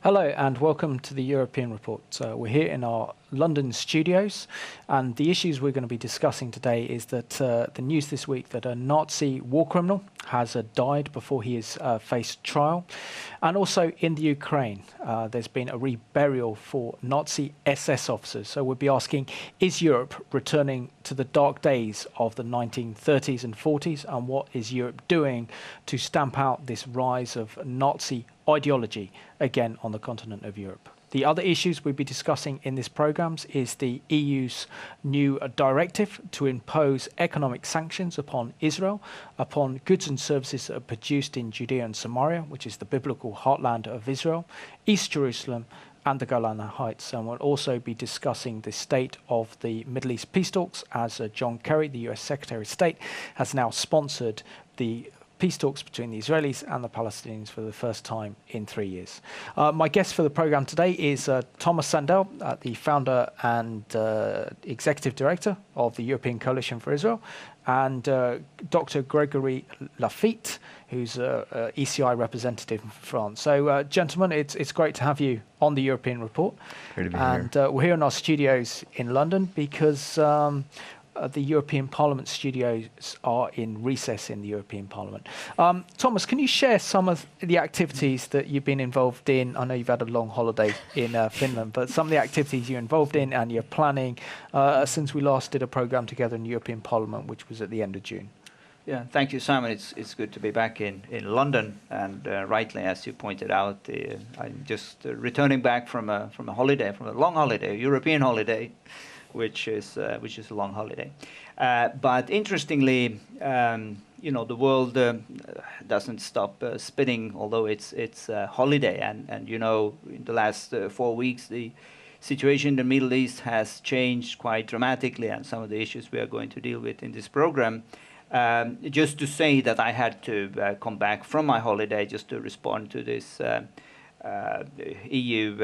Hello and welcome to the European Report. We're here in our London studios, and the issues we're going to be discussing today is that the news this week that a Nazi war criminal has died before he has faced trial, and also in the Ukraine there's been a reburial for Nazi SS officers. So we'll be asking, is Europe returning to the dark days of the 1930s and 40s, and what is Europe doing to stamp out this rise of Nazi ideology again on the continent of Europe? The other issues we'll be discussing in this programme is the EU's new directive to impose economic sanctions upon Israel, upon goods and services that are produced in Judea and Samaria, which is the biblical heartland of Israel, East Jerusalem, and the Golan Heights. And we'll also be discussing the state of the Middle East peace talks, as John Kerry, the US Secretary of State, has now sponsored the peace talks between the Israelis and the Palestinians for the first time in 3 years. My guest for the programme today is Tomas Sandell, the founder and executive director of the European Coalition for Israel, and Dr. Gregory Lafitte, who's an ECI representative in France. So, gentlemen, it's great to have you on the European Report. Great to be here. And we're here in our studios in London because the European Parliament studios are in recess in the European Parliament. Tomas, can you share some of the activities that you've been involved in? I know you've had a long holiday in Finland, but some of the activities you're involved in and you're planning since we last did a programme together in the European Parliament, which was at the end of June. Yeah, thank you, Simon. It's good to be back in London, and rightly, as you pointed out, I'm just returning back from a holiday, from a long holiday, a European holiday, which is a long holiday. But interestingly, the world doesn't stop spinning, although it's a holiday. And in the last 4 weeks, the situation in the Middle East has changed quite dramatically, and some of the issues we are going to deal with in this program. Just to say that I had to come back from my holiday just to respond to this EU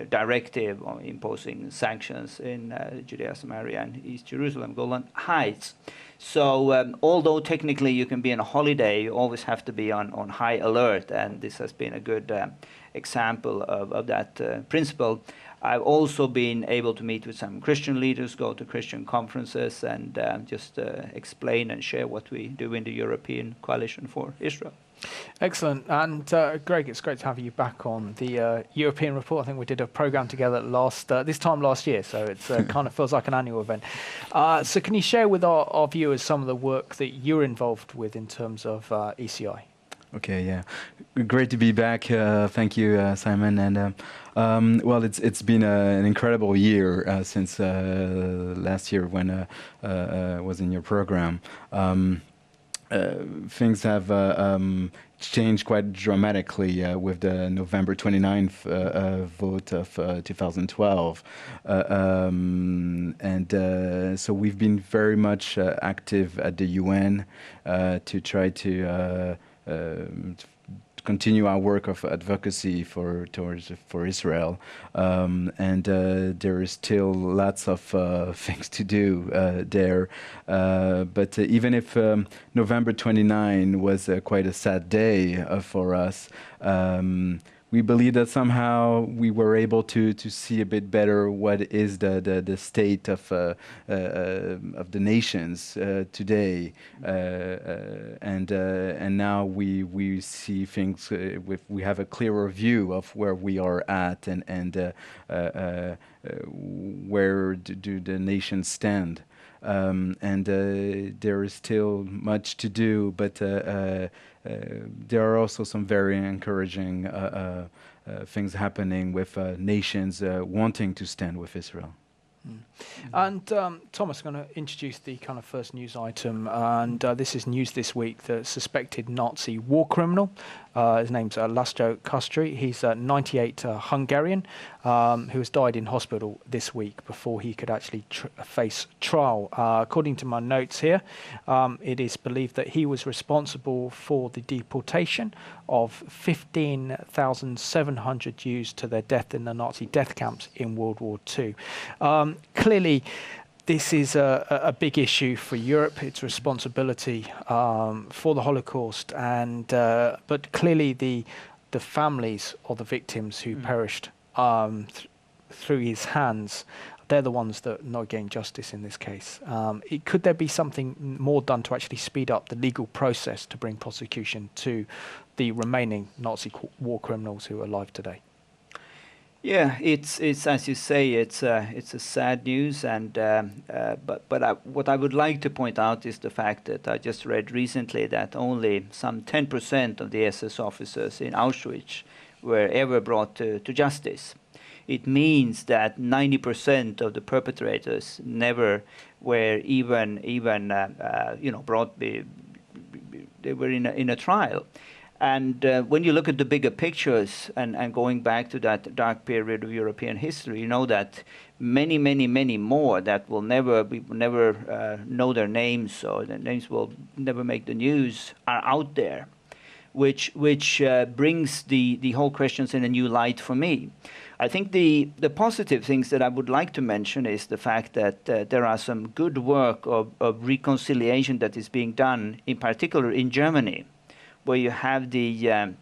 directive on imposing sanctions in Judea, Samaria, and East Jerusalem, Golan Heights. So although technically you can be on a holiday, you always have to be on high alert, and this has been a good example of that principle. I've also been able to meet with some Christian leaders, go to Christian conferences, and just explain and share what we do in the European Coalition for Israel. Excellent. And Greg, it's great to have you back on the European Report. I think we did a programme together this time last year, so it kind of feels like an annual event. So can you share with our viewers some of the work that you're involved with in terms of ECI? Okay, yeah. Great to be back. Thank you, Simon. And well, it's been an incredible year since last year when I was in your program. Things have changed quite dramatically with the November 29th vote of 2012. So we've been very much active at the UN to try to continue our work of advocacy for Israel, and there is still lots of things to do there. But even if November 29 was quite a sad day for us, we believe that somehow we were able to see a bit better what is the state of the nations today, and now we see things we have a clearer view of where we are at and where do the nations stand. There is still much to do, but there are also some very encouraging things happening with nations wanting to stand with Israel. And Tomas, I'm going to introduce the kind of first news item, and this is news this week. The suspected Nazi war criminal, his name's Laszlo Kastry. He's 98 Hungarian who has died in hospital this week before he could actually face trial. According to my notes here, it is believed that he was responsible for the deportation of 15,700 Jews to their death in the Nazi death camps in World War II. Clearly, this is a big issue for Europe. It's responsibility for the Holocaust, but clearly the the families of the victims who perished through his hands, they're the ones that are not getting justice in this case. Could there be something more done to actually speed up the legal process to bring prosecution to the remaining Nazi war criminals who are alive today? Yeah, it's as you say, it's a sad news, and what I would like to point out is the fact that I just read recently that only some 10% of the SS officers in Auschwitz were ever brought to justice. It means that 90% of the perpetrators never were even brought. They were in a trial. And when you look at the bigger pictures and going back to that dark period of European history, you know that many, many, many more that will never know their names, or their names will never make the news, are out there, which brings the whole questions in a new light for me. I think the positive things that I would like to mention is the fact that there are some good work of reconciliation that is being done, in particular in Germany, where you have the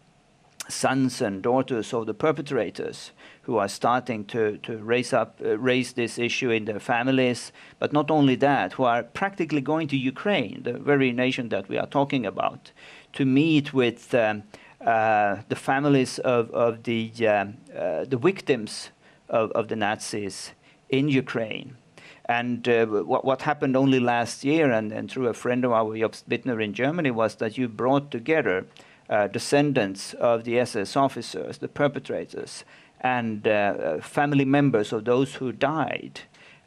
sons and daughters of the perpetrators who are starting to raise this issue in their families, but not only that, who are practically going to Ukraine, the very nation that we are talking about, to meet with the families of the victims of the Nazis in Ukraine. And what happened only last year, and through a friend of ours, Jobst Bittner in Germany, was that you brought together descendants of the SS officers, the perpetrators, and family members of those who died.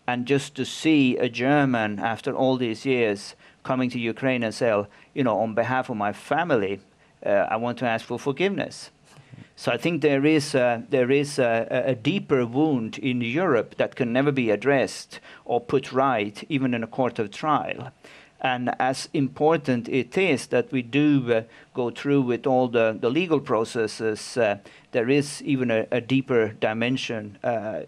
And just to see a German, after all these years, coming to Ukraine and say, on behalf of my family, I want to ask for forgiveness. So I think there is a deeper wound in Europe that can never be addressed or put right, even in a court of trial. And as important it is that we do go through with all the legal processes, there is even a deeper dimension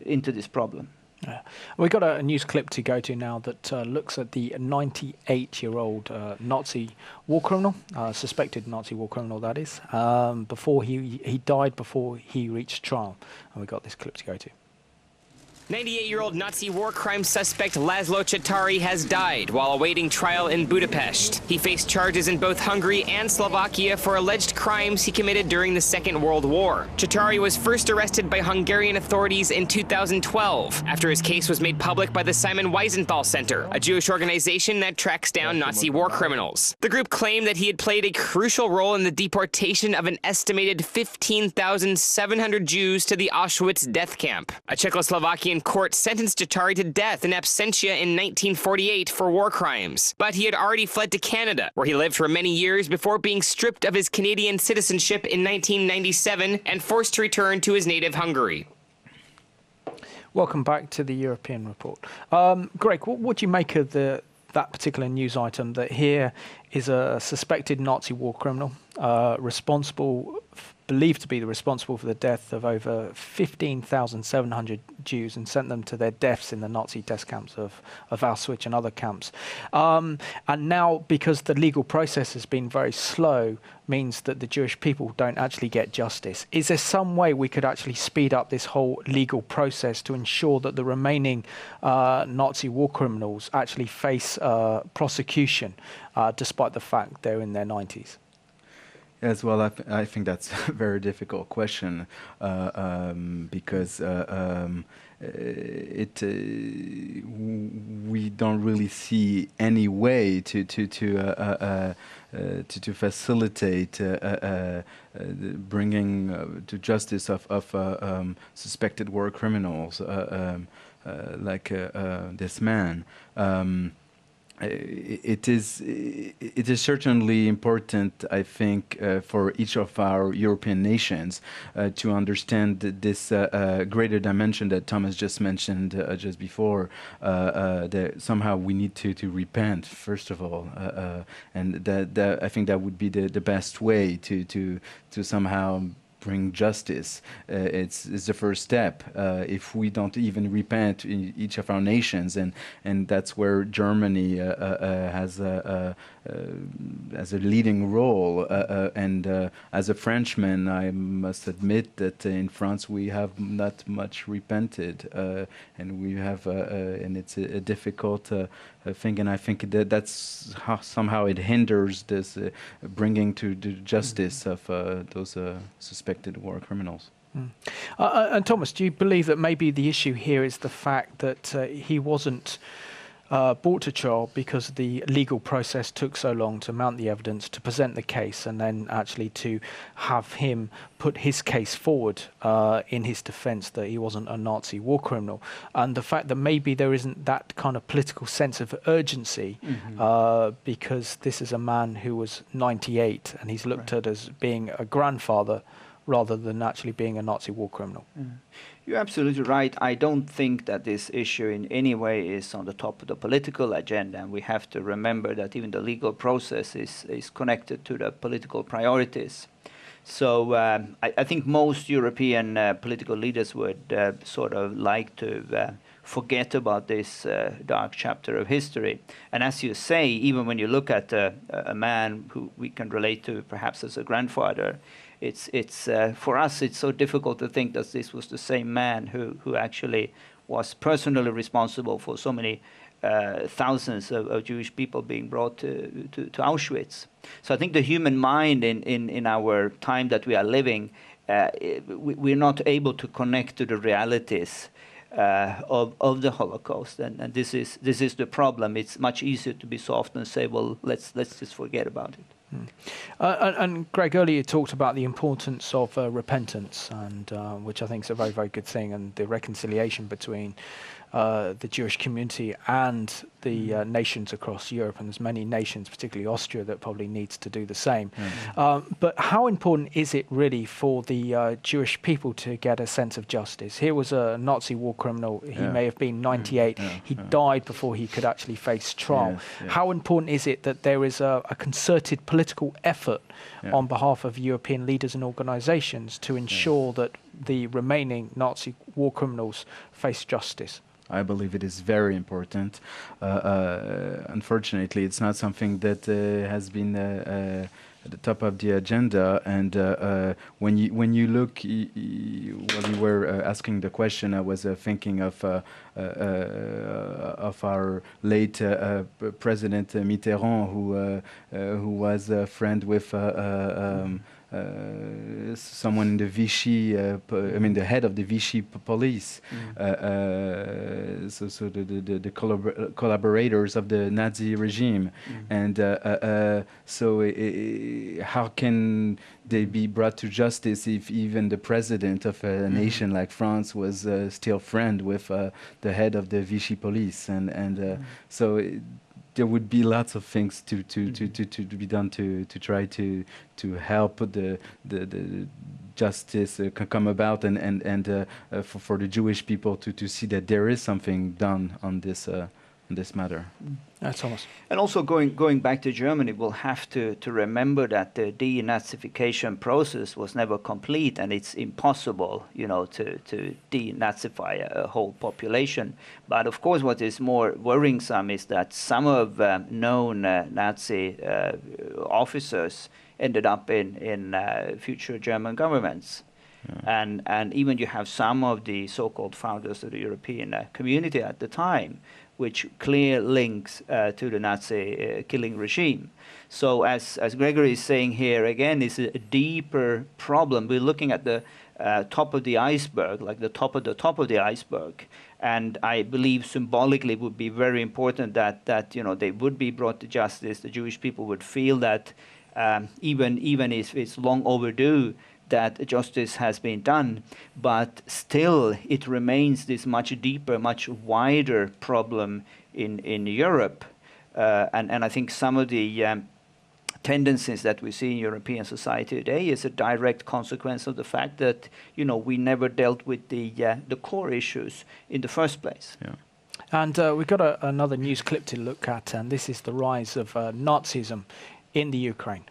into this problem. Yeah. We've got a news clip to go to now that looks at the 98-year-old Nazi war criminal, suspected Nazi war criminal, that is, before he died before he reached trial. And we've got this clip to go to. 98-year-old Nazi war crime suspect Laszlo Csatari has died while awaiting trial in Budapest. He faced charges in both Hungary and Slovakia for alleged crimes he committed during the Second World War. Csatari was first arrested by Hungarian authorities in 2012 after his case was made public by the Simon Wiesenthal Center, a Jewish organization that tracks down Nazi war criminals. The group claimed that he had played a crucial role in the deportation of an estimated 15,700 Jews to the Auschwitz death camp. A Czechoslovakian court sentenced Csatari to death in absentia in 1948 for war crimes. But he had already fled to Canada, where he lived for many years before being stripped of his Canadian citizenship in 1997 and forced to return to his native Hungary. Welcome back to the European Report. Greg, what do you make of that particular news item, that here is a suspected Nazi war criminal believed to be responsible for the death of over 15,700 Jews and sent them to their deaths in the Nazi death camps of Auschwitz and other camps. And now, because the legal process has been very slow, means that the Jewish people don't actually get justice. Is there some way we could actually speed up this whole legal process to ensure that the remaining Nazi war criminals actually face prosecution, despite the fact they're in their 90s? Yes, well, I think that's a very difficult question because we don't really see any way to facilitate bringing to justice of suspected war criminals like this man. It is certainly important, I think, for each of our European nations to understand this greater dimension that Thomas just mentioned just before. That somehow we need to repent, first of all, and that I think that would be the best way to somehow bring justice. It's the first step. If we don't even repent in each of our nations, and that's where Germany has a leading role. And as a Frenchman, I must admit that in France we have not much repented, and we have, and it's a difficult thing. And I think that's how somehow it hinders this bringing to the justice of those suspected war criminals. And Thomas, do you believe that maybe the issue here is the fact that he wasn't brought to trial because the legal process took so long to mount the evidence, to present the case, and then actually to have him put his case forward in his defense that he wasn't a Nazi war criminal, and the fact that maybe there isn't that kind of political sense of urgency because this is a man who was 98 and he's looked at as being a grandfather rather than actually being a Nazi war criminal. You're absolutely right. I don't think that this issue in any way is on the top of the political agenda, and we have to remember that even the legal process is connected to the political priorities. So I think most European political leaders would sort of like to forget about this dark chapter of history. And as you say, even when you look at a man who we can relate to perhaps as a grandfather, it's for us it's so difficult to think that this was the same man who actually was personally responsible for so many thousands of Jewish people being brought to Auschwitz. So I think the human mind in our time that we are living, we're not able to connect to the realities of the Holocaust, and this is the problem. It's much easier to be soft and say, well, let's just forget about it. And Greg, earlier you talked about the importance of repentance, and which I think is a very, very good thing, and the reconciliation between the Jewish community and the nations across Europe, and there's many nations, particularly Austria, that probably needs to do the same. But how important is it really for the Jewish people to get a sense of justice? Here was a Nazi war criminal. He may have been 98. He died before he could actually face trial. How important is it that there is a concerted political effort on behalf of European leaders and organizations to ensure that the remaining Nazi war criminals face justice? I believe it is very important. Unfortunately, it's not something that has been at the top of the agenda. And when you look, while you were asking the question, I was thinking of our late President Mitterrand, who was a friend with someone in the Vichy, the head of the Vichy police. So the collaborators of the Nazi regime, and so how can they be brought to justice if even the president of a nation like France was still friend with the head of the Vichy police, and so. There would be lots of things to be done to try to help the justice come about, and for the Jewish people to see that there is something done on this matter. Thomas. And also going back to Germany, we'll have to remember that the denazification process was never complete, and it's impossible, to denazify a whole population. But of course, what is more worrisome is that some of known Nazi officers ended up in future German governments. And even you have some of the so-called founders of the European community at the time, which clear links to the Nazi killing regime. So as Gregory is saying here, again, it's a deeper problem. We're looking at the top of the iceberg, like the top of the iceberg. And I believe symbolically it would be very important that they would be brought to justice. The Jewish people would feel that even if it's long overdue, that justice has been done, but still it remains this much deeper, much wider problem in Europe. And I think some of the tendencies that we see in European society today is a direct consequence of the fact that, we never dealt with the core issues in the first place. And we've got another news clip to look at, and this is the rise of Nazism in the Ukraine.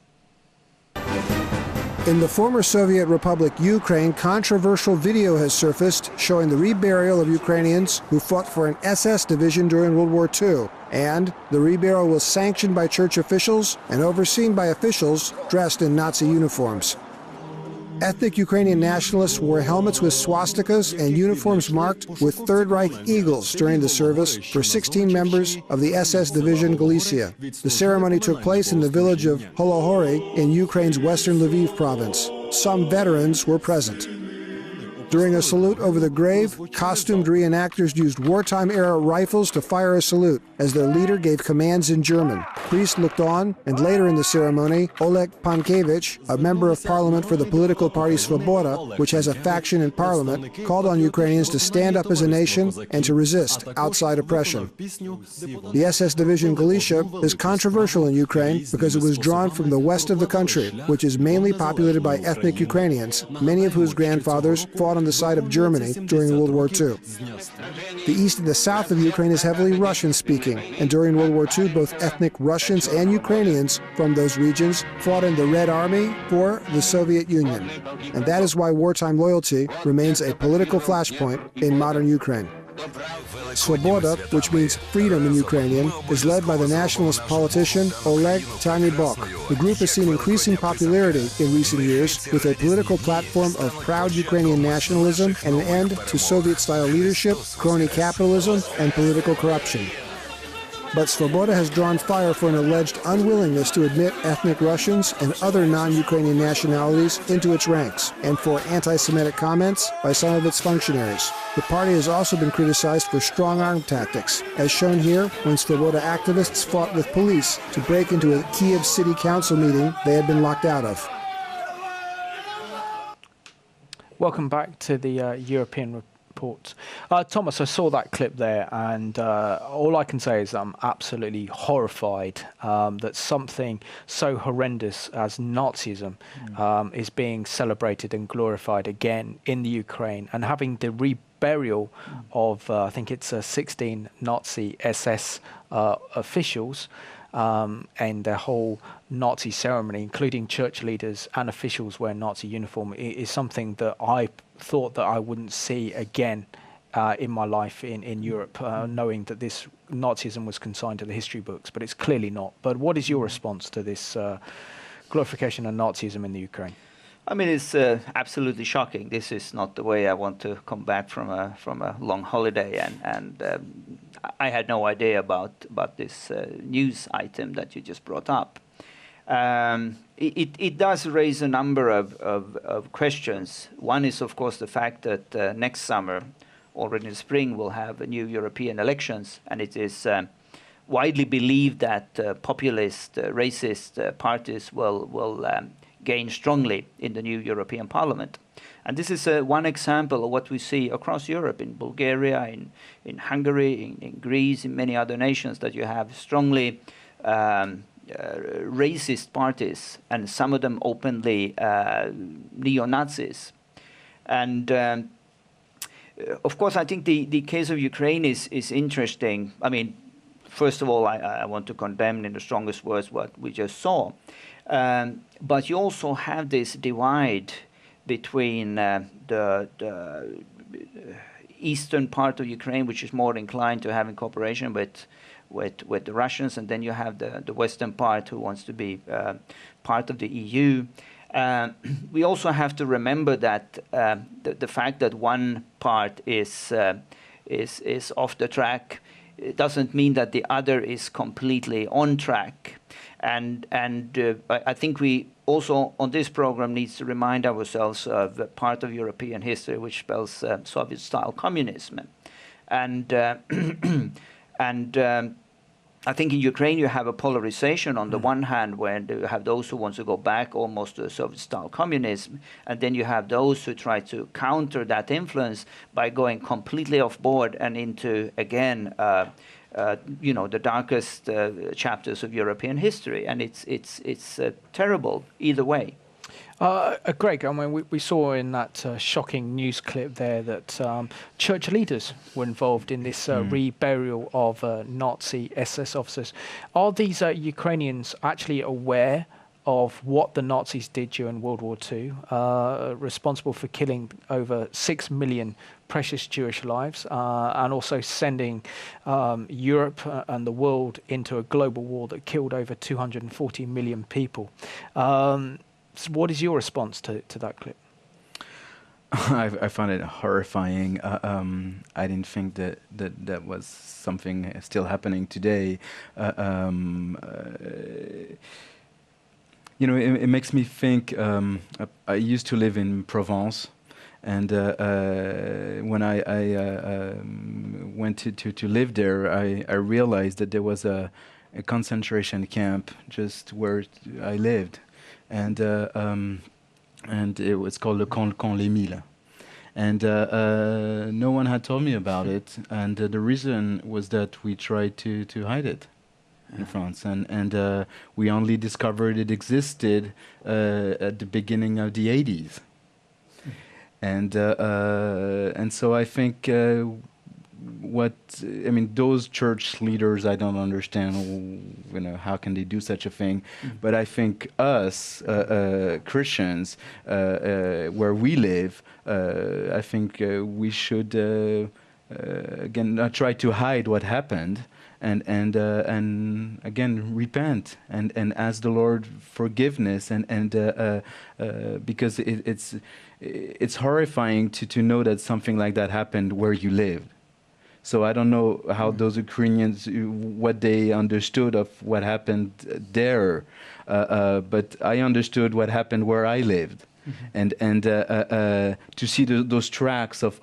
In the former Soviet Republic Ukraine, controversial video has surfaced showing the reburial of Ukrainians who fought for an SS division during World War II. And the reburial was sanctioned by church officials and overseen by officials dressed in Nazi uniforms. Ethnic Ukrainian nationalists wore helmets with swastikas and uniforms marked with Third Reich eagles during the service for 16 members of the SS Division Galicia. The ceremony took place in the village of Holohori in Ukraine's western Lviv province. Some veterans were present. During a salute over the grave, costumed reenactors used wartime-era rifles to fire a salute as their leader gave commands in German. Priests looked on, and later in the ceremony, Oleg Pankevich, a member of parliament for the political party Svoboda, which has a faction in parliament, called on Ukrainians to stand up as a nation and to resist outside oppression. The SS Division Galicia is controversial in Ukraine because it was drawn from the west of the country, which is mainly populated by ethnic Ukrainians, many of whose grandfathers fought on the side of Germany during World War II. The east and the south of Ukraine is heavily Russian-speaking, and during World War II, both ethnic Russians and Ukrainians from those regions fought in the Red Army for the Soviet Union. And that is why wartime loyalty remains a political flashpoint in modern Ukraine. Svoboda, which means freedom in Ukrainian, is led by the nationalist politician Oleg Tyanibok. The group has seen increasing popularity in recent years with a political platform of proud Ukrainian nationalism and an end to Soviet-style leadership, crony capitalism, and political corruption. But Svoboda has drawn fire for an alleged unwillingness to admit ethnic Russians and other non-Ukrainian nationalities into its ranks, and for anti-Semitic comments by some of its functionaries. The party has also been criticized for strong-arm tactics, as shown here when Svoboda activists fought with police to break into a Kiev city council meeting they had been locked out of. Welcome back to the European report. Thomas, I saw that clip there, and all I can say is I'm absolutely horrified that something so horrendous as Nazism is being celebrated and glorified again in the Ukraine, and having the reburial of, I think it's 16 Nazi SS officials and their whole Nazi ceremony, including church leaders and officials wearing Nazi uniform, is something that I thought that I wouldn't see again in my life in Europe, knowing that this Nazism was consigned to the history books, but it's clearly not. But what is your response to this glorification of Nazism in the Ukraine? I mean, it's absolutely shocking. This is not the way I want to come back from a long holiday, and I had no idea about this news item that you just brought up. It does raise a number of questions. One is, of course, the fact that next summer, already in the spring, we'll have new European elections, and it is widely believed that populist, racist parties will gain strongly in the new European Parliament. And this is one example of what we see across Europe, in Bulgaria, in Hungary, in Greece, in many other nations, that you have strongly racist parties, and some of them openly neo-Nazis. And of course, I think the case of Ukraine is interesting. I mean, first of all, I want to condemn in the strongest words what we just saw. But you also have this divide between the eastern part of Ukraine, which is more inclined to having cooperation with the Russians, and then you have the western part who wants to be part of the EU. We also have to remember that the fact that one part is off the track, it doesn't mean that the other is completely on track. And I think we also on this program needs to remind ourselves of a part of European history which spells Soviet-style communism. And I think in Ukraine you have a polarization on the one hand, where you have those who want to go back almost to Soviet-style communism, and then you have those who try to counter that influence by going completely off board and into, again, the darkest chapters of European history, and it's terrible either way. Greg, I mean, we saw in that shocking news clip there that church leaders were involved in this reburial of Nazi SS officers. Are these Ukrainians actually aware of what the Nazis did during World War II, responsible for killing over 6 million precious Jewish lives, and also sending Europe and the world into a global war that killed over 240 million people. So what is your response to that clip? I found it horrifying. I didn't think that was something still happening today. It makes me think. I used to live in Provence, and when I went to live there, I realized that there was a concentration camp just where I lived, and it was called le Camp Les Milles. And no one had told me about it, and the reason was that we tried to hide it in France, and we only discovered it existed at the beginning of the 80s. And so I think those church leaders, I don't understand, how can they do such a thing? But I think us Christians, where we live, I think we should again not try to hide what happened, and again repent and ask the Lord forgiveness, and because it's horrifying to know that something like that happened where you lived. So I don't know how those Ukrainians, what they understood of what happened there, but I understood what happened where I lived, and to see those tracks of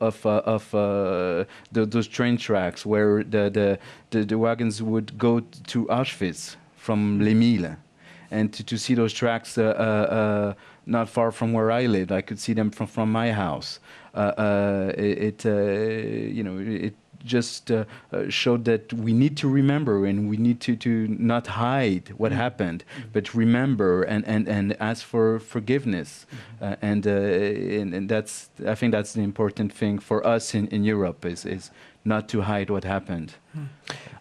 those train tracks where the wagons would go to Auschwitz from Les Milles, and to see those tracks not far from where I lived. I could see them from my house. It just showed that we need to remember, and we need to not hide what happened, but remember and ask for forgiveness. And that's, I think that's the important thing for us in Europe, is not to hide what happened.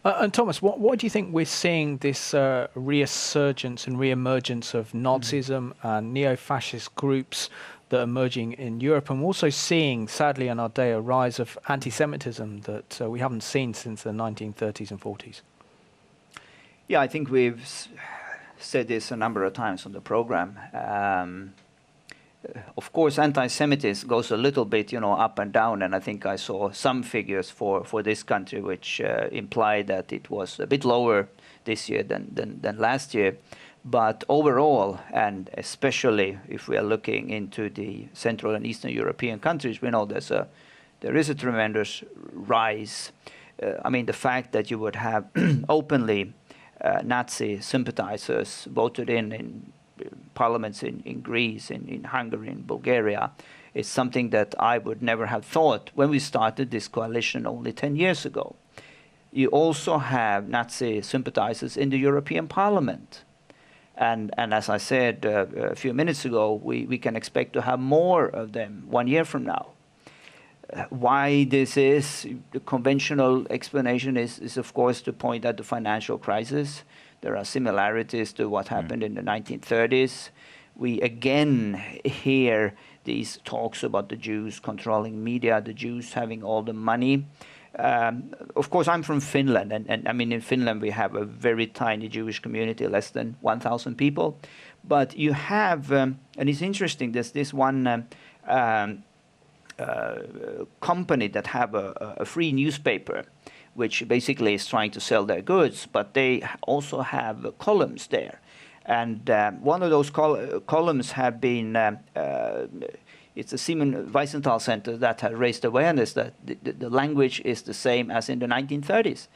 And Tomas, what do you think we're seeing this resurgence and reemergence of Nazism and neo-fascist groups that are emerging in Europe, and we're also seeing, sadly, in our day, a rise of anti-Semitism that we haven't seen since the 1930s and 40s? Yeah, I think we've said this a number of times on the program. Of course, anti-Semitism goes a little bit, up and down, and I think I saw some figures for this country which implied that it was a bit lower this year than last year. But overall, and especially if we are looking into the Central and Eastern European countries, we know there is a tremendous rise. The fact that you would have openly Nazi sympathizers voted in parliaments in Greece, in Hungary, in Bulgaria, is something that I would never have thought when we started this coalition only 10 years ago. You also have Nazi sympathizers in the European Parliament. And as I said a few minutes ago, we can expect to have more of them 1 year from now. Why this is, the conventional explanation is of course to point at the financial crisis. There are similarities to what happened in the 1930s. We again hear these talks about the Jews controlling media, the Jews having all the money. Of course, I'm from Finland, and in Finland we have a very tiny Jewish community, less than 1,000 people. But you have, and it's interesting, there's this one company that have a free newspaper, which basically is trying to sell their goods, but they also have columns there. And one of those columns have been it's the Simon Wiesenthal Center that has raised awareness that the language is the same as in the 1930s.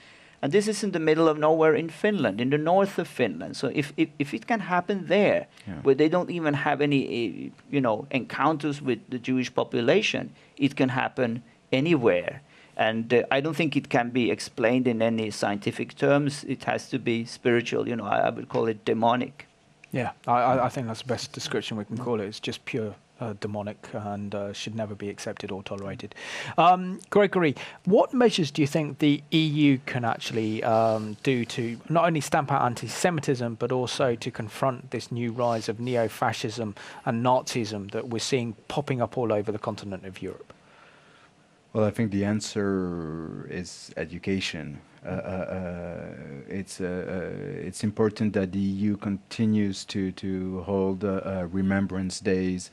And this is in the middle of nowhere in Finland, in the north of Finland. So if it can happen there, where they don't even have any encounters with the Jewish population, it can happen anywhere. And I don't think it can be explained in any scientific terms. It has to be spiritual. I would call it demonic. Yeah, I think that's the best description we can call it. It's just pure demonic and should never be accepted or tolerated. Gregory, what measures do you think the EU can actually do to not only stamp out anti-Semitism, but also to confront this new rise of neo-fascism and Nazism that we're seeing popping up all over the continent of Europe? Well, I think the answer is education. It's important that the EU continues to hold remembrance days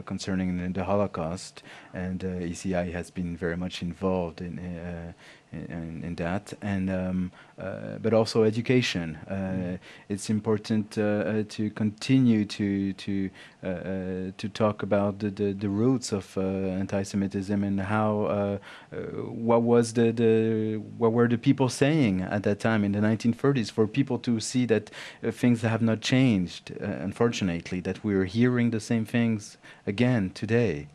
concerning the Holocaust, and ECI has been very much involved in that, and but also education. It's important to continue to talk about the roots of anti-Semitism and how what were the people saying at that time in the 1930s, for people to see that things have not changed, unfortunately, that we're hearing the same things again today.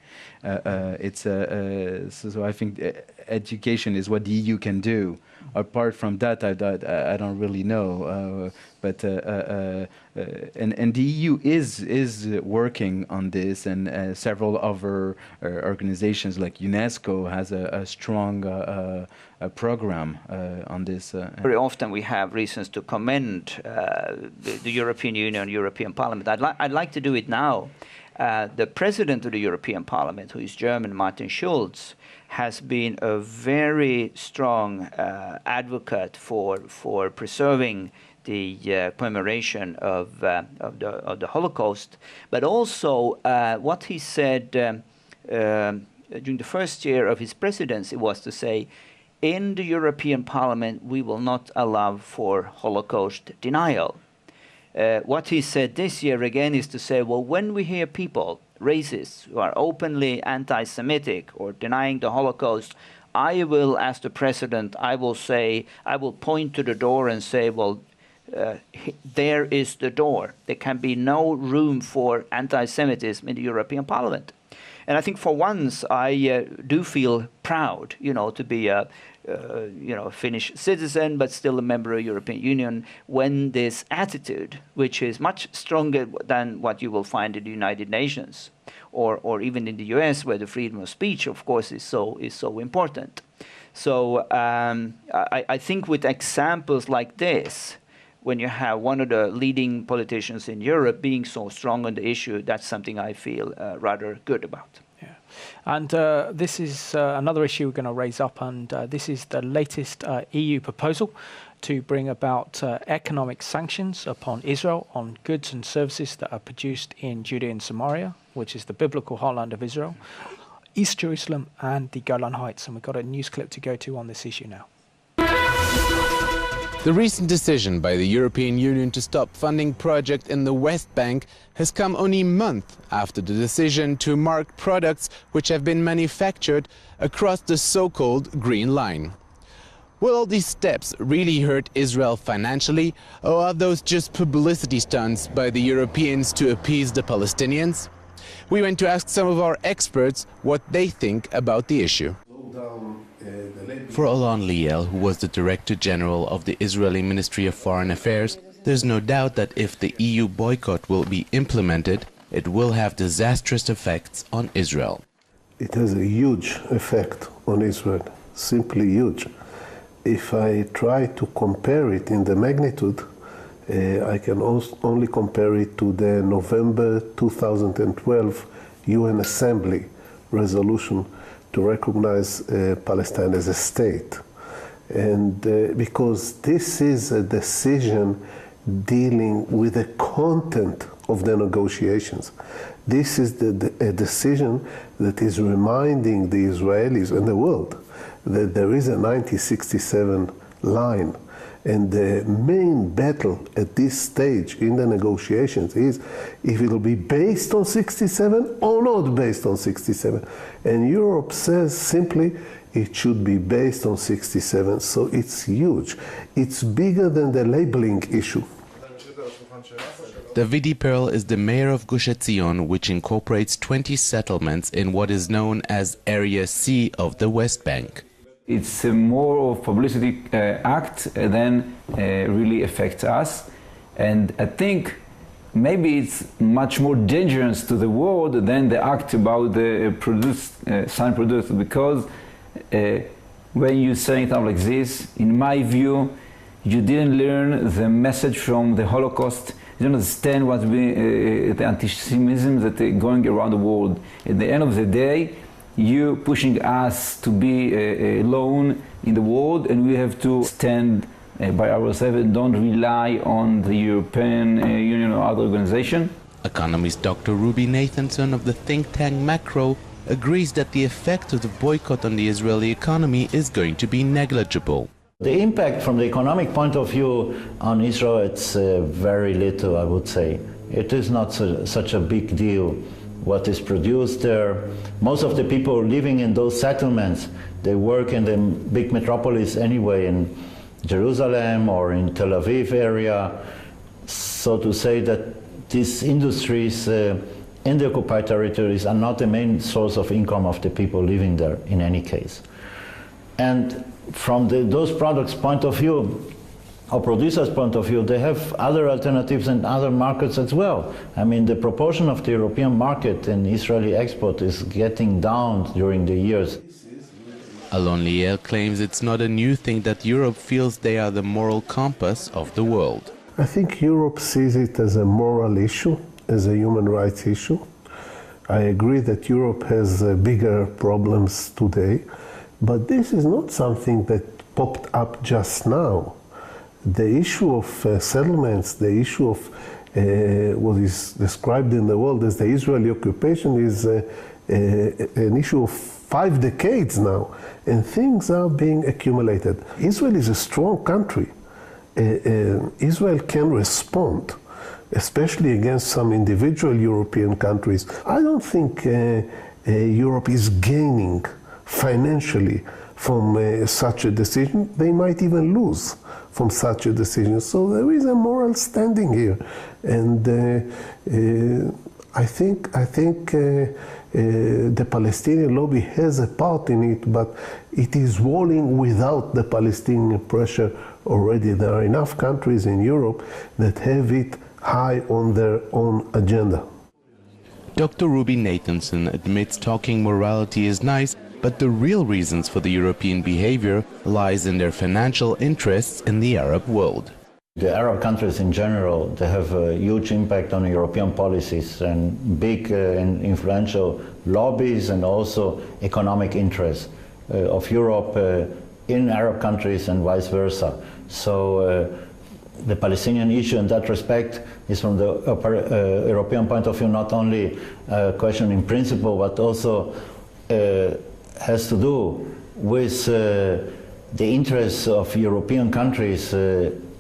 So I think education is what the EU can do. Apart from that, I don't really know. But the EU is working on this, and several other organizations like UNESCO has a strong program on this. Very often we have reasons to commend the European Union, European Parliament. I'd like to do it now. The President of the European Parliament, who is German, Martin Schulz, has been a very strong advocate for preserving the commemoration of the Holocaust, but also what he said during the first year of his presidency was to say, in the European Parliament we will not allow for Holocaust denial. What he said this year again is to say, well, when we hear people, racists, who are openly anti-Semitic or denying the Holocaust, I will, as the president, I will point to the door and say, well, there is the door. There can be no room for anti-Semitism in the European Parliament. And I think for once I do feel proud, to be a Finnish citizen, but still a member of the European Union, when this attitude, which is much stronger than what you will find in the United Nations, or even in the US, where the freedom of speech, of course, is so important. So I think with examples like this, when you have one of the leading politicians in Europe being so strong on the issue, that's something I feel rather good about. Yeah. And this is another issue we're going to raise up, and this is the latest EU proposal to bring about economic sanctions upon Israel on goods and services that are produced in Judea and Samaria, which is the biblical heartland of Israel, East Jerusalem and the Golan Heights. And we've got a news clip to go to on this issue now. The recent decision by the European Union to stop funding projects in the West Bank has come only a month after the decision to mark products which have been manufactured across the so-called Green Line. Will all these steps really hurt Israel financially, or are those just publicity stunts by the Europeans to appease the Palestinians? We went to ask some of our experts what they think about the issue. For Alon Liel, who was the Director General of the Israeli Ministry of Foreign Affairs, there's no doubt that if the EU boycott will be implemented, it will have disastrous effects on Israel. It has a huge effect on Israel, simply huge. If I try to compare it in the magnitude, I can only compare it to the November 2012 UN Assembly resolution to recognize Palestine as a state. And because this is a decision dealing with the content of the negotiations. This is a decision that is reminding the Israelis and the world that there is a 1967 line. And the main battle at this stage in the negotiations is if it will be based on 67 or not based on 67. And Europe says simply it should be based on 67. So it's huge. It's bigger than the labeling issue. Davidi Pearl is the mayor of Gush Etzion, which incorporates 20 settlements in what is known as Area C of the West Bank. It's more of publicity act than really affects us. And I think maybe it's much more dangerous to the world than the act about the sign produced, because when you say something like this, in my view, you didn't learn the message from the Holocaust. You don't understand what's the anti-Semitism that is going around the world. At the end of the day, you pushing us to be alone in the world, and we have to stand by ourselves and don't rely on the European Union or other organization. Economist Dr. Ruby Nathanson of the think tank Macro agrees that the effect of the boycott on the Israeli economy is going to be negligible. The impact from the economic point of view on Israel, it's very little, I would say. It is not such a big deal what is produced there. Most of the people living in those settlements, they work in the big metropolis anyway, in Jerusalem or in Tel Aviv area. So to say that these industries in the occupied territories are not the main source of income of the people living there in any case. And from those products' point of view, or producers' point of view, they have other alternatives and other markets as well. I mean, the proportion of the European market in Israeli export is getting down during the years. Alon Liel claims it's not a new thing that Europe feels they are the moral compass of the world. I think Europe sees it as a moral issue, as a human rights issue. I agree that Europe has bigger problems today, but this is not something that popped up just now. The issue of settlements, the issue of what is described in the world as the Israeli occupation is an issue of 5 decades now, and things are being accumulated. Israel is a strong country. Israel can respond, especially against some individual European countries. I don't think Europe is gaining financially from such a decision. They might even lose from such a decision. So there is a moral standing here, and I think the Palestinian lobby has a part in it, but it is walling without the Palestinian pressure already. There are enough countries in Europe that have it high on their own agenda. Dr. Ruby Nathanson admits talking morality is nice, but the real reasons for the European behavior lies in their financial interests in the Arab world. The Arab countries in general, they have a huge impact on European policies and big and influential lobbies and also economic interests of Europe in Arab countries and vice versa. So the Palestinian issue in that respect is from the European point of view not only a question in principle, but also has to do with the interests of European countries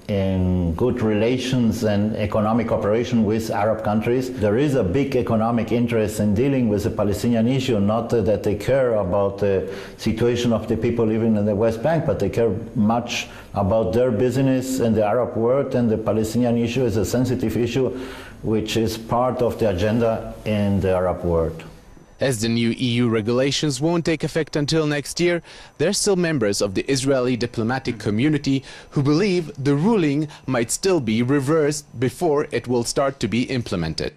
in good relations and economic cooperation with Arab countries. There is a big economic interest in dealing with the Palestinian issue, not that they care about the situation of the people living in the West Bank, but they care much about their business in the Arab world, and the Palestinian issue is a sensitive issue which is part of the agenda in the Arab world. As the new EU regulations won't take effect until next year, there are still members of the Israeli diplomatic community who believe the ruling might still be reversed before it will start to be implemented.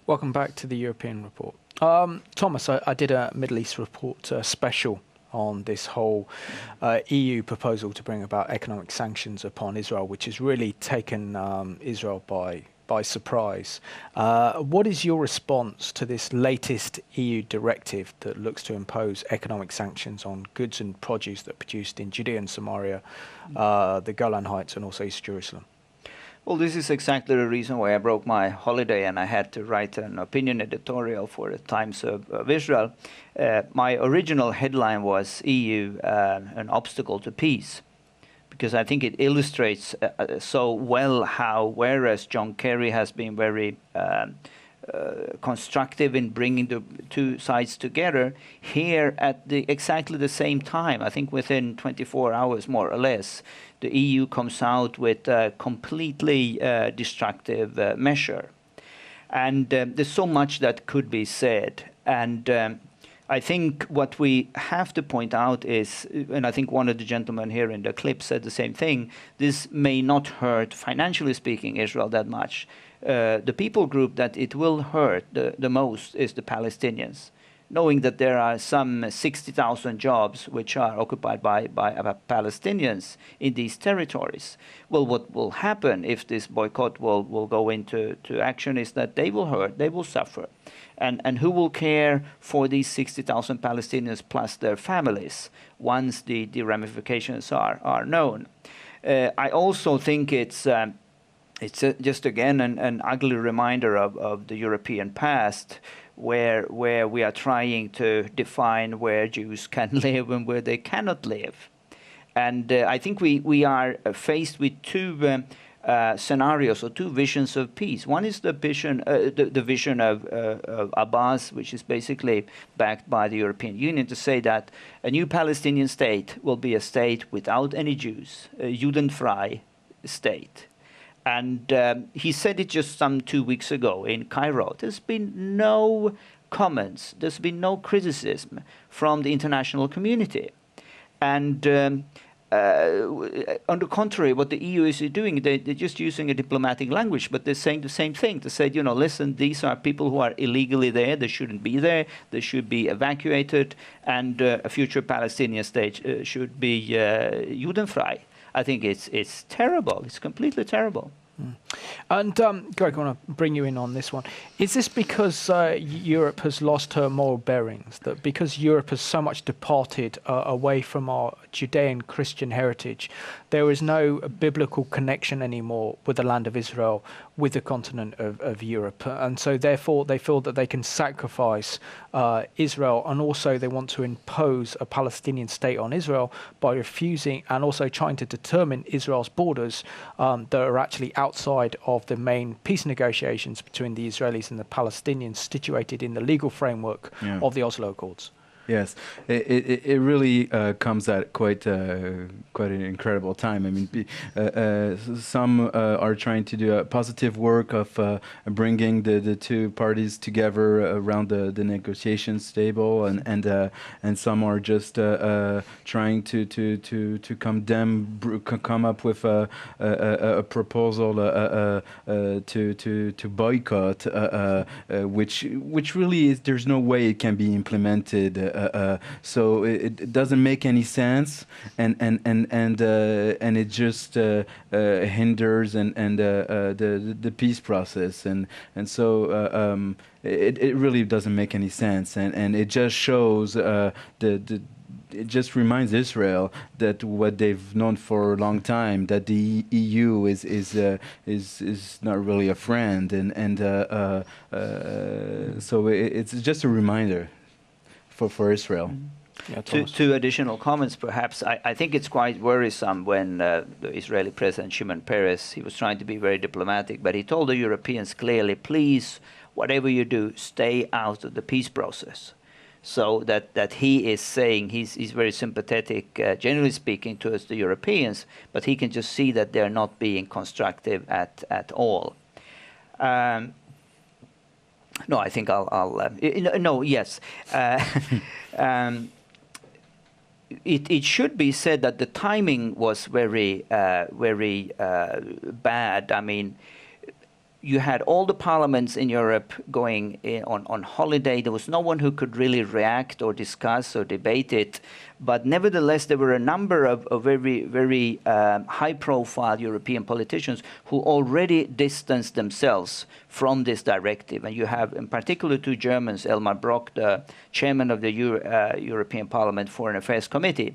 Welcome back to the European report. Tomas, I did a Middle East report special on this whole EU proposal to bring about economic sanctions upon Israel, which has really taken Israel by surprise. What is your response to this latest EU directive that looks to impose economic sanctions on goods and produce that are produced in Judea and Samaria, the Golan Heights, and also East Jerusalem? Well, this is exactly the reason why I broke my holiday and I had to write an opinion editorial for the Times of Israel. My original headline was EU, an obstacle to peace, because I think it illustrates so well how, whereas John Kerry has been very constructive in bringing the two sides together, here at exactly the same time, I think within 24 hours more or less, the EU comes out with a completely destructive measure. And there's so much that could be said. And I think what we have to point out is, and I think one of the gentlemen here in the clip said the same thing, this may not hurt, financially speaking, Israel that much. The people group that it will hurt the most is the Palestinians, knowing that there are some 60,000 jobs which are occupied by Palestinians in these territories. Well, what will happen if this boycott will go into action is that they will hurt, they will suffer. And who will care for these 60,000 Palestinians plus their families once the ramifications are known? I also think it's just again an ugly reminder of the European past, where we are trying to define where Jews can live and where they cannot live. And I think we are faced with two scenarios or two visions of peace. One is the vision, the vision of Abbas, which is basically backed by the European Union, to say that a new Palestinian state will be a state without any Jews, a Judenfrei state. And he said it just some 2 weeks ago in Cairo. There's been no comments, there's been no criticism from the international community. And on the contrary, what the EU is doing, they're just using a diplomatic language, but they're saying the same thing. They said, you know, listen, these are people who are illegally there, they shouldn't be there, they should be evacuated, and a future Palestinian state should be Judenfrei. I think it's terrible. It's completely terrible. Mm. And Greg, I want to bring you in on this one. Is this because Europe has lost her moral bearings? That because Europe has so much departed away from our Judean Christian heritage, there is no biblical connection anymore with the land of Israel, with the continent of Europe, and so therefore they feel that they can sacrifice Israel, and also they want to impose a Palestinian state on Israel by refusing and also trying to determine Israel's borders that are actually outside of the main peace negotiations between the Israelis and the Palestinians, situated in the legal framework of the Oslo Accords. Yes, it really comes at quite an incredible time. I mean, some are trying to do a positive work of bringing the two parties together around the negotiations table, and some are just trying to come up with a proposal to boycott, which really is, there's no way it can be implemented. So it doesn't make any sense, and it just hinders the peace process, and so it really doesn't make any sense, and it just shows it just reminds Israel that what they've known for a long time, that the EU is not really a friend, and so it's just a reminder for Israel. Yeah, two additional comments, perhaps. I think it's quite worrisome when the Israeli President Shimon Peres, he was trying to be very diplomatic, but he told the Europeans clearly, please, whatever you do, stay out of the peace process. So that he is saying he's very sympathetic, generally speaking, towards the Europeans, but he can just see that they're not being constructive at all. No, I think yes. It should be said that the timing was very bad. I mean, you had all the parliaments in Europe going on holiday. There was no one who could really react or discuss or debate it. But nevertheless, there were a number of very high-profile European politicians who already distanced themselves from this directive. And you have, in particular, two Germans, Elmar Brok, the chairman of the European Parliament Foreign Affairs Committee,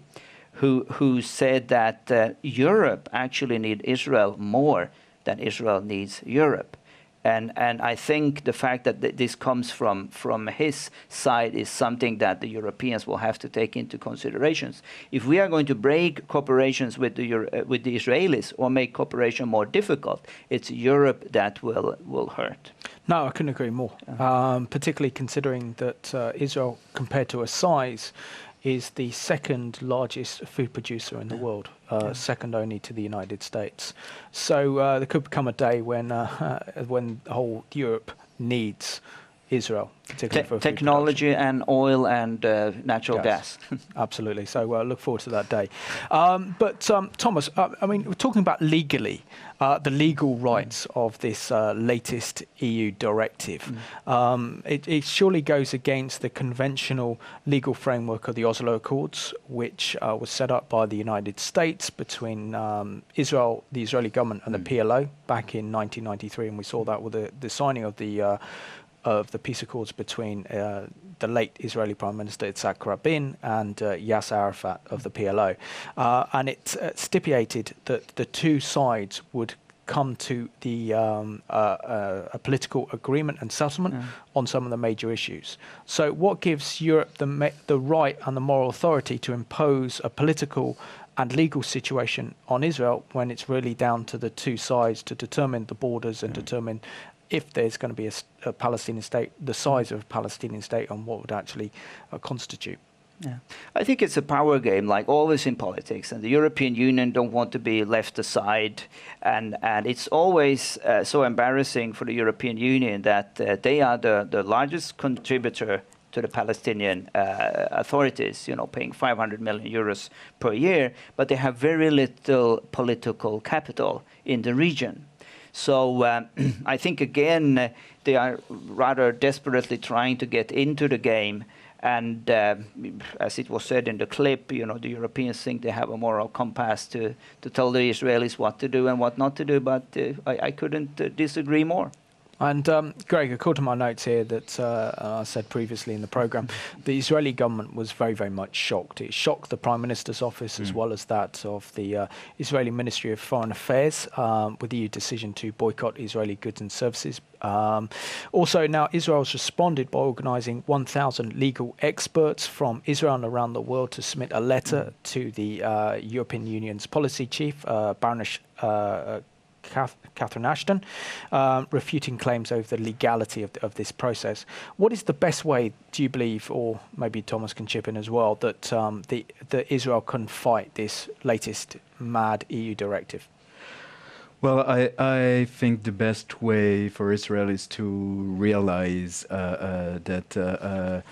who said that Europe actually needs Israel more than Israel needs Europe. And I think the fact that this comes from his side is something that the Europeans will have to take into considerations. If we are going to break cooperations with the Israelis or make cooperation more difficult, it's Europe that will hurt. No, I couldn't agree more, particularly considering that Israel, compared to its size, is the second largest food producer in the world, second only to the United States. So there could come a day when the whole Europe needs Israel, particularly for technology and oil and natural gas. Absolutely. So look forward to that day. But Thomas, I mean, we're talking about legally, the legal rights of this latest EU directive. It surely goes against the conventional legal framework of the Oslo Accords, which was set up by the United States between Israel, the Israeli government, and the PLO back in 1993, and we saw that with the signing of the peace accords between the late Israeli Prime Minister Yitzhak Rabin and Yasser Arafat of the PLO. And it stipulated that the two sides would come to a political agreement and settlement on some of the major issues. So what gives Europe the right and the moral authority to impose a political and legal situation on Israel when it's really down to the two sides to determine the borders and determine if there's going to be a Palestinian state, the size of a Palestinian state, and what would actually constitute? Yeah, I think it's a power game, like always in politics, and the European Union don't want to be left aside, and it's always so embarrassing for the European Union that they are the largest contributor to the Palestinian authorities, paying 500 million euros per year, but they have very little political capital in the region. So I think, again, they are rather desperately trying to get into the game. And as it was said in the clip, the Europeans think they have a moral compass to tell the Israelis what to do and what not to do. But I couldn't disagree more. And Greg, according to my notes here that I said previously in the programme, the Israeli government was very, very much shocked. It shocked the Prime Minister's office as well as that of the Israeli Ministry of Foreign Affairs with the decision to boycott Israeli goods and services. Also, now Israel's responded by organising 1,000 legal experts from Israel and around the world to submit a letter to the European Union's policy chief, Baroness Catherine Ashton, refuting claims over the legality of this process. What is the best way, do you believe, or maybe Thomas can chip in as well, that Israel can fight this latest mad EU directive? Well, I think the best way for Israel is to realize that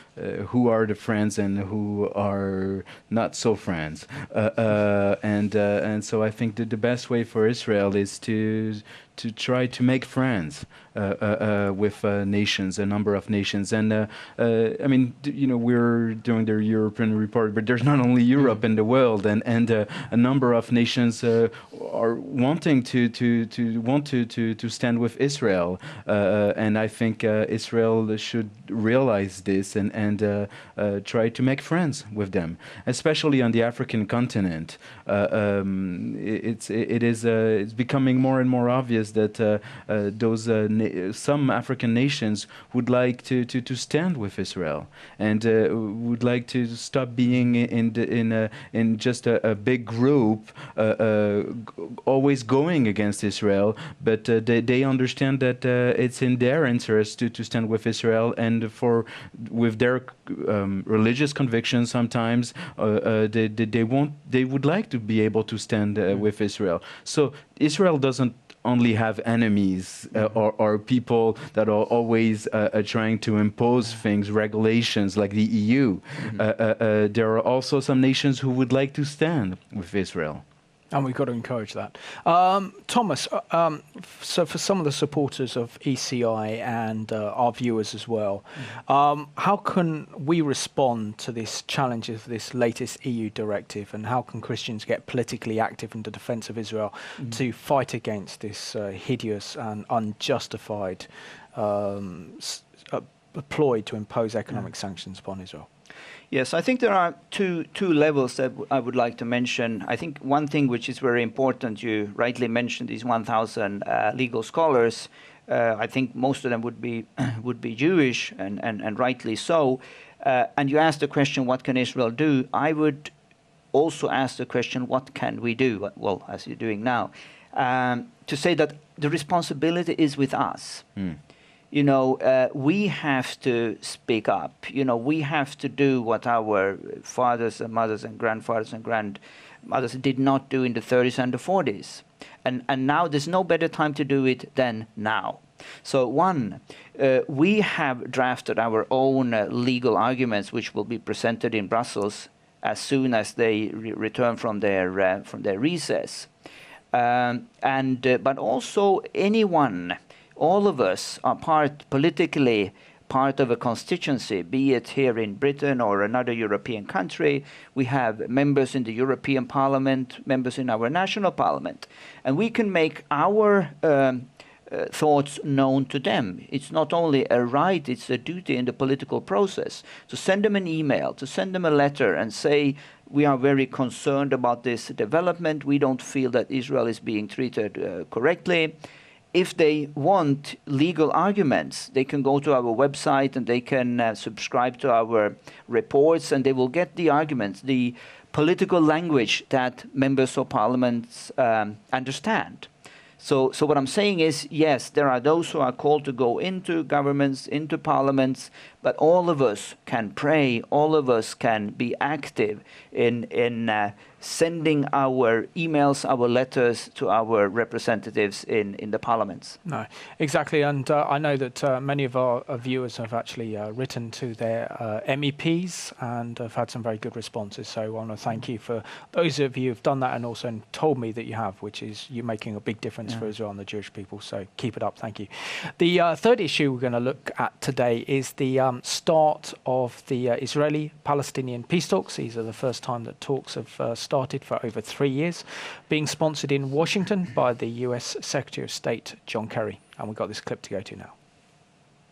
who are the friends and who are not so friends, and so I think that the best way for Israel is to try to make friends with nations, a number of nations. And I mean, we're doing the European report, but there's not only Europe in the world, and a number of nations are wanting to stand with Israel. And I think Israel should realize this and try to make friends with them, especially on the African continent. It's becoming more and more obvious that some African nations would like to stand with Israel and would like to stop being in just a big group always going against Israel, but they understand that it's in their interest to stand with Israel, and with their religious convictions sometimes they would like to be able to stand with Israel. So Israel doesn't only have enemies or people that are always trying to impose things, regulations like the EU. There are also some nations who would like to stand with Israel. And we've got to encourage that. Thomas, so for some of the supporters of ECI and our viewers as well, how can we respond to this challenge of this latest EU directive, and how can Christians get politically active in the defence of Israel to fight against this hideous and unjustified ploy to impose economic sanctions upon Israel? Yes, I think there are two levels that I would like to mention. I think one thing which is very important, you rightly mentioned these 1,000 legal scholars. I think most of them would be Jewish, and rightly so. And you asked the question, what can Israel do? I would also ask the question, what can we do? Well, as you're doing now, to say that the responsibility is with us. We have to speak up. We have to do what our fathers and mothers and grandfathers and others did not do in the 30s and the 40s. And now there's no better time to do it than now. So one, we have drafted our own legal arguments, which will be presented in Brussels as soon as they return from their recess. But also anyone, all of us are politically part of a constituency, be it here in Britain or another European country. We have members in the European Parliament, members in our national parliament, and we can make our thoughts known to them. It's not only a right, it's a duty in the political process to send them an email, to send them a letter and say, we are very concerned about this development. We don't feel that Israel is being treated correctly. If they want legal arguments, they can go to our website and they can subscribe to our reports, and they will get the arguments, the political language that members of parliaments understand. So what I'm saying is, yes, there are those who are called to go into governments, into parliaments, but all of us can pray, all of us can be active in sending our emails, our letters to our representatives in the parliaments. No, exactly. And I know that many of our viewers have actually written to their MEPs and have had some very good responses. So I want to thank you for those of you who've done that and also told me that you have, which is you making a big difference for Israel and the Jewish people. So keep it up. Thank you. The third issue we're going to look at today is the start of the Israeli-Palestinian peace talks. These are the first time that talks have started for over 3 years, being sponsored in Washington by the US Secretary of State, John Kerry. And we've got this clip to go to now.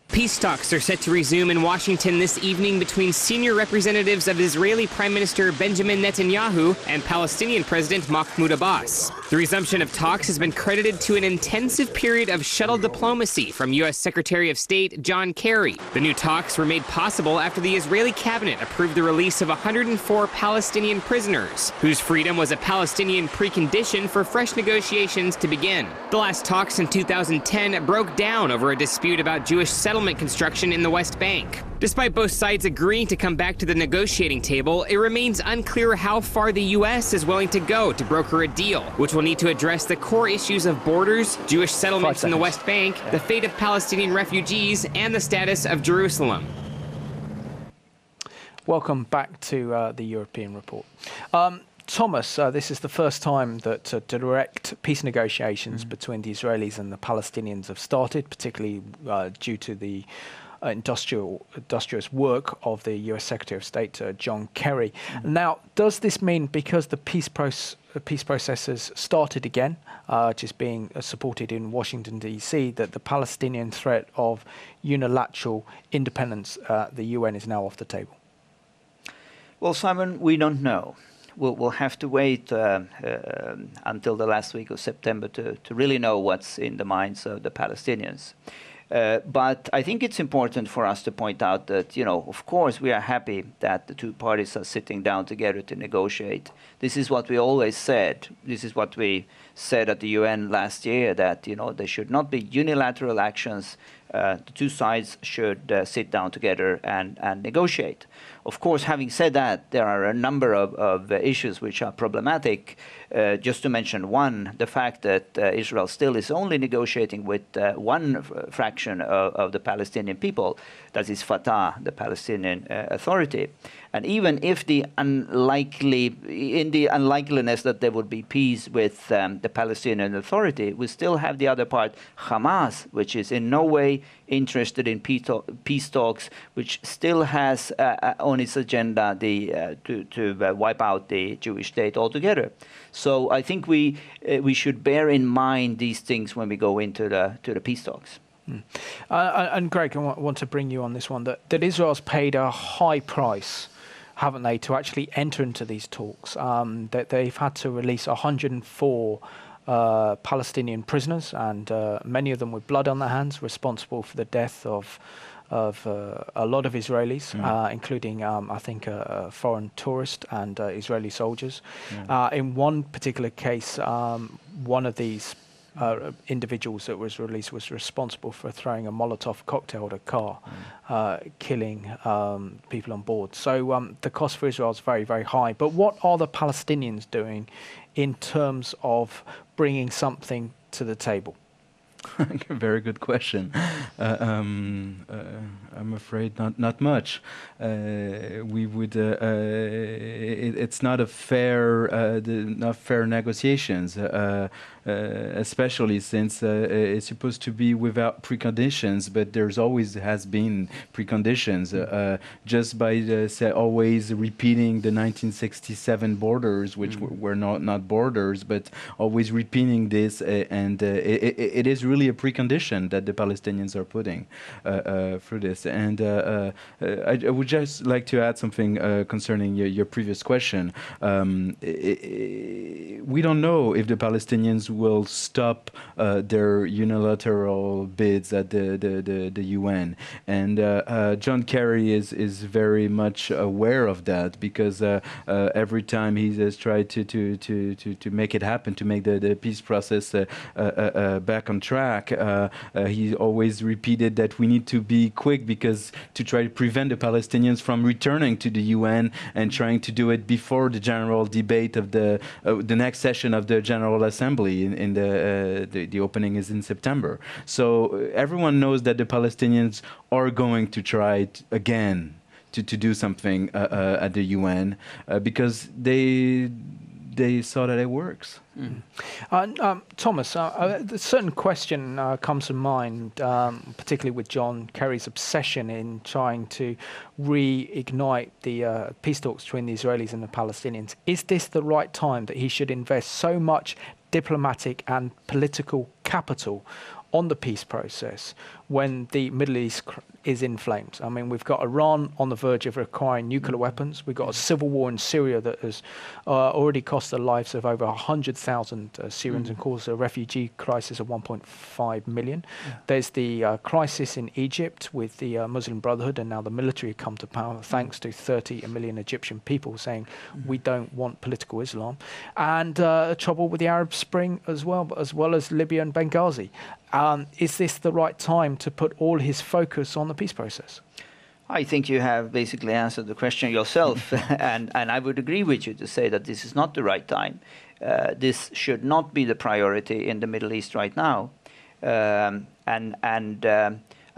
Peace talks are set to resume in Washington this evening between senior representatives of Israeli Prime Minister Benjamin Netanyahu and Palestinian President Mahmoud Abbas. The resumption of talks has been credited to an intensive period of shuttle diplomacy from U.S. Secretary of State John Kerry. The new talks were made possible after the Israeli cabinet approved the release of 104 Palestinian prisoners, whose freedom was a Palestinian precondition for fresh negotiations to begin. The last talks in 2010 broke down over a dispute about Jewish settlement construction in the West Bank. Despite both sides agreeing to come back to the negotiating table, it remains unclear how far the U.S. is willing to go to broker a deal, which will need to address the core issues of borders, Jewish settlements in the West Bank, the fate of Palestinian refugees, and the status of Jerusalem. Welcome back to the European Report. Tomas, this is the first time that direct peace negotiations between the Israelis and the Palestinians have started, particularly due to the industrious work of the US Secretary of State, John Kerry. Now, does this mean because the peace process has started again, which is being supported in Washington, D.C., that the Palestinian threat of unilateral independence at the UN is now off the table? Well, Simon, we don't know. We'll have to wait until the last week of September to really know what's in the minds of the Palestinians. But I think it's important for us to point out that, of course, we are happy that the two parties are sitting down together to negotiate. This is what we always said. This is what we said at the UN last year, that, there should not be unilateral actions. The two sides should sit down together and negotiate. Of course, having said that, there are a number of issues which are problematic. Just to mention one, the fact that Israel still is only negotiating with one fraction of the Palestinian people, that is Fatah, the Palestinian Authority. And even if in the unlikeliness that there would be peace with the Palestinian Authority, we still have the other part, Hamas, which is in no way interested in peace talks, which still has on its agenda to wipe out the Jewish state altogether. So I think we should bear in mind these things when we go into the peace talks. And Greg, I want to bring you on this one, that Israel's paid a high price, haven't they, to actually enter into these talks. That they've had to release 104 Palestinian prisoners, and many of them with blood on their hands, responsible for the death of a lot of Israelis, including, I think, a foreign tourist and Israeli soldiers. In one particular case, one of these individuals that was released was responsible for throwing a Molotov cocktail at a car, killing people on board. So the cost for Israel is very, very high. But what are the Palestinians doing in terms of bringing something to the table? Very good question. I'm afraid not much. We would. It's not a fair negotiations, especially since it's supposed to be without preconditions. But there's always has been preconditions. Just by always repeating the 1967 borders, which were not borders, but always repeating this, and it is really a precondition that the Palestinians are putting through this. And I would just like to add something concerning your previous question. We don't know if the Palestinians will stop their unilateral bids at the UN. And John Kerry is very much aware of that, because every time he has tried to make it happen, to make the peace process back on track, he always repeated that we need to be quick, because to try to prevent the Palestinians from returning to the UN and trying to do it before the general debate of the next session of the General Assembly. In the opening is in September. So everyone knows that the Palestinians are going to try again to do something at the UN, because they saw that it works. Thomas, a certain question comes to mind, particularly with John Kerry's obsession in trying to reignite the peace talks between the Israelis and the Palestinians. Is this the right time that he should invest so much diplomatic and political capital on the peace process when the Middle East is in flames? I mean, we've got Iran on the verge of acquiring nuclear weapons. We've got a civil war in Syria that has already cost the lives of over 100,000 Syrians and caused a refugee crisis of 1.5 million. There's the crisis in Egypt with the Muslim Brotherhood, and now the military have come to power thanks to 30 million Egyptian people saying we don't want political Islam. And trouble with the Arab Spring as well as Libya and Benghazi. Is this the right time to put all his focus on the peace process? I think you have basically answered the question yourself, and I would agree with you to say that this is not the right time. This should not be the priority in the Middle East right now. I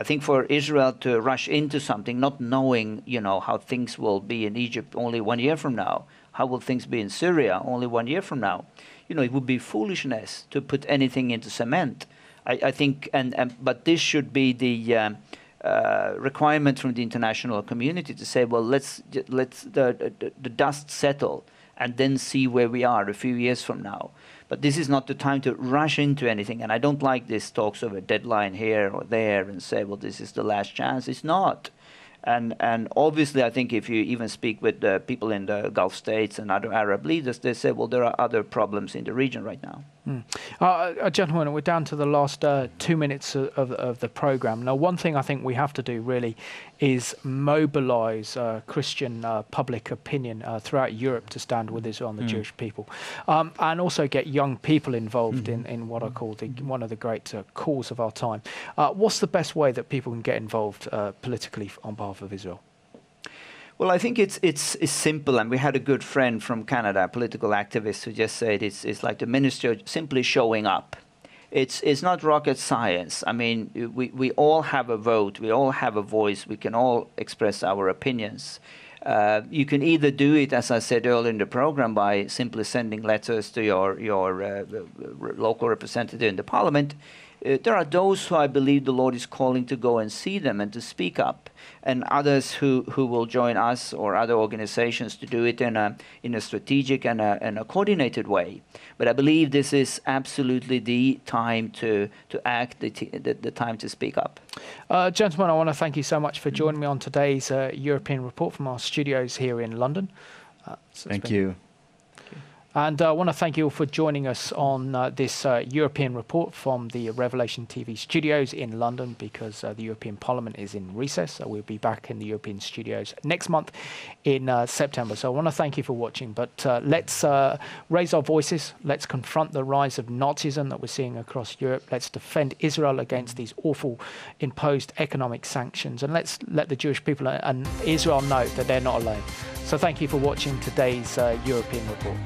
think for Israel to rush into something, not knowing, how things will be in Egypt only 1 year from now, how will things be in Syria only 1 year from now, it would be foolishness to put anything into cement. I think, but this should be the requirement from the international community to say, well, let's the dust settle and then see where we are a few years from now. But this is not the time to rush into anything. And I don't like this talks of a deadline here or there and say, well, this is the last chance. It's not. And obviously, I think if you even speak with the people in the Gulf states and other Arab leaders, they say, well, there are other problems in the region right now. Gentlemen, we're down to the last 2 minutes of the program. Now, one thing I think we have to do really is mobilize Christian public opinion throughout Europe to stand with Israel and the Jewish people, and also get young people involved in what I call one of the great calls of our time. What's the best way that people can get involved politically on behalf of Israel? Well, I think it's simple, and we had a good friend from Canada, a political activist, who just said it's like the minister simply showing up. It's not rocket science. I mean, we all have a vote, we all have a voice, we can all express our opinions. You can either do it, as I said earlier in the program, by simply sending letters to your local representative in the parliament. There are those who I believe the Lord is calling to go and see them and to speak up, and others who will join us or other organizations to do it in a strategic and a coordinated way. But I believe this is absolutely the time to act, the time to speak up. Gentlemen, I want to thank you so much for joining me on today's European Report from our studios here in London. Thank you. And I want to thank you all for joining us on this European report from the Revelation TV studios in London, because the European Parliament is in recess. So we'll be back in the European studios next month in September. So I want to thank you for watching. But let's raise our voices. Let's confront the rise of Nazism that we're seeing across Europe. Let's defend Israel against these awful imposed economic sanctions. And let's let the Jewish people and Israel know that they're not alone. So thank you for watching today's European report.